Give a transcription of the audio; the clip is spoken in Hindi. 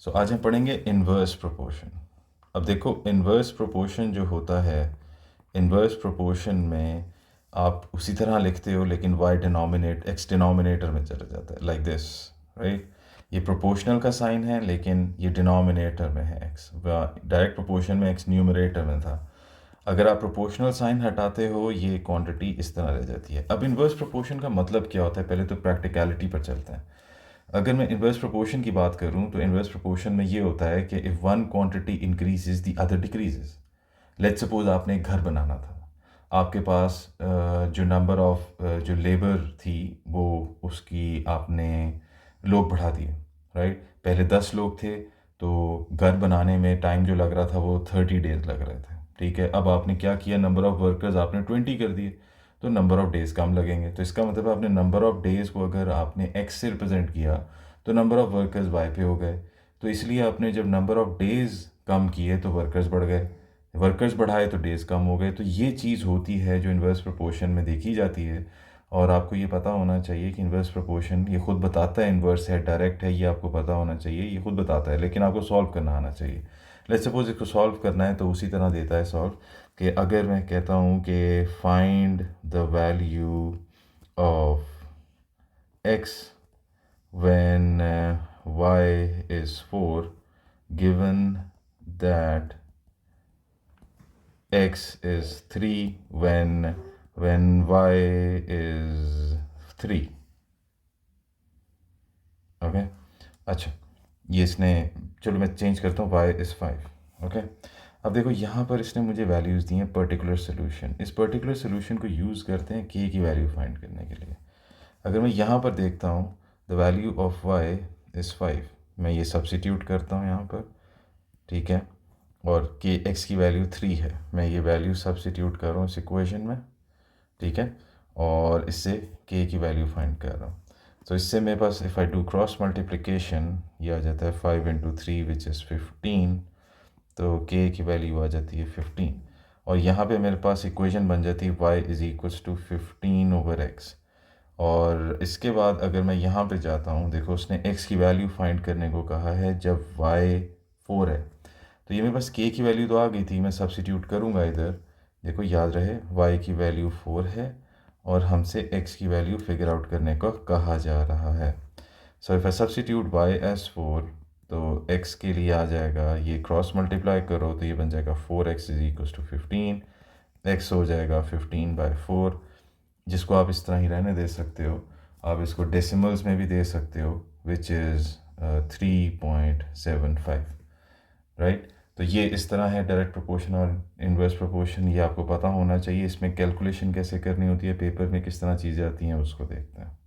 सो आज हम पढ़ेंगे इन्वर्स प्रोपोर्शन। अब देखो, इन्वर्स प्रोपोर्शन जो होता है, इन्वर्स प्रोपोर्शन में आप उसी तरह लिखते हो लेकिन वाई डिनोमिनेट एक्स डिनोमिनेटर में चला जाता है, लाइक दिस, राइट। ये प्रोपोर्शनल का साइन है लेकिन ये डिनोमिनेटर में है एक्स। डायरेक्ट प्रोपोर्शन में एक्स न्यूमरेटर में था। अगर आप प्रोपोर्शनल साइन हटाते हो ये क्वांटिटी इस तरह रह जाती है। अब इन्वर्स प्रोपोर्शन का मतलब क्या होता है, पहले तो प्रैक्टिकलिटी पर चलते हैं। अगर मैं इन्वर्स प्रोपोर्शन की बात करूं तो इन्वर्स प्रोपोर्शन में ये होता है कि if one quantity increases the other decreases. Let's suppose आपने एक घर बनाना था, आपके पास जो नंबर ऑफ जो लेबर थी वो उसकी आपने लोग बढ़ा दिए, राइट। पहले 10 लोग थे तो घर बनाने में टाइम जो लग रहा था वो 30 डेज लग रहे थे, ठीक है। अब आपने क्या किया, नंबर ऑफ़ वर्कर्स आपने 20 कर दिए, तो नंबर ऑफ़ डेज़ कम लगेंगे। तो इसका मतलब आपने नंबर ऑफ़ डेज़ को अगर आपने एक्स से रिप्रेजेंट किया तो नंबर ऑफ़ वर्कर्स वाई पे हो गए। तो इसलिए आपने जब नंबर ऑफ़ डेज़ कम किए तो वर्कर्स बढ़ गए, वर्कर्स बढ़ाए तो डेज़ कम हो गए। तो ये चीज़ होती है जो इन्वर्स प्रोपोर्शन में देखी जाती है। और आपको ये पता होना चाहिए कि इन्वर्स प्रोपोर्शन ये खुद बताता है इन्वर्स है डायरेक्ट है, ये आपको पता होना चाहिए, ये खुद बताता है, लेकिन आपको सॉल्व करना आना चाहिए। लेट्स सपोज इसको सॉल्व करना है तो उसी तरह देता है सॉल्व, कि अगर मैं कहता हूँ कि find the value of x when y is 4 given that x is 3 when y is 3। Okay, अच्छा, ये इसने, चलो मैं चेंज करता हूँ, y is 5। ओके, अब देखो यहाँ पर इसने मुझे वैल्यूज़ दी हैं पर्टिकुलर सोल्यूशन। इस पर्टिकुलर सोल्यूशन को यूज़ करते हैं k की वैल्यू फाइंड करने के लिए। अगर मैं यहाँ पर देखता हूँ the value of y is 5, मैं ये सब्सिट्यूट करता हूँ यहाँ पर, ठीक है। और के एक्स की वैल्यू 3 है, मैं ये वैल्यू सब्सिट्यूट कर रहा हूँ इस इक्वेशन में, ठीक है। और इससे के की वैल्यू फाइंड कर रहा हूँ। तो इससे मेरे पास if I do cross multiplication ये आ जाता है 5 × 3 विच इज़ 15। तो के की वैल्यू आ जाती है 15। और यहाँ पे मेरे पास इक्वेशन बन जाती है y is equals to 15/x। और इसके बाद अगर मैं यहाँ पे जाता हूँ, देखो उसने x की वैल्यू फाइंड करने को कहा है जब y 4 है। तो ये मेरे पास k की वैल्यू तो आ गई थी, मैं सब्सिट्यूट करूँगा इधर। देखो याद रहे y की वैल्यू 4 है और हमसे x की वैल्यू फिगर आउट करने को कहा जा रहा है। So if I substitute y as 4 तो x के लिए आ जाएगा, ये क्रॉस मल्टीप्लाई करो तो ये बन जाएगा 4x is equal to 15। x हो जाएगा 15/4, जिसको आप इस तरह ही रहने दे सकते हो। आप इसको डेसिमल्स में भी दे सकते हो, विच इज़ 3.75, राइट। तो ये इस तरह है डायरेक्ट प्रोपोर्शन और इन्वर्स प्रोपोर्शन, ये आपको पता होना चाहिए। इसमें कैलकुलेशन कैसे करनी होती है, पेपर में किस तरह चीज़ें आती हैं उसको देखते हैं।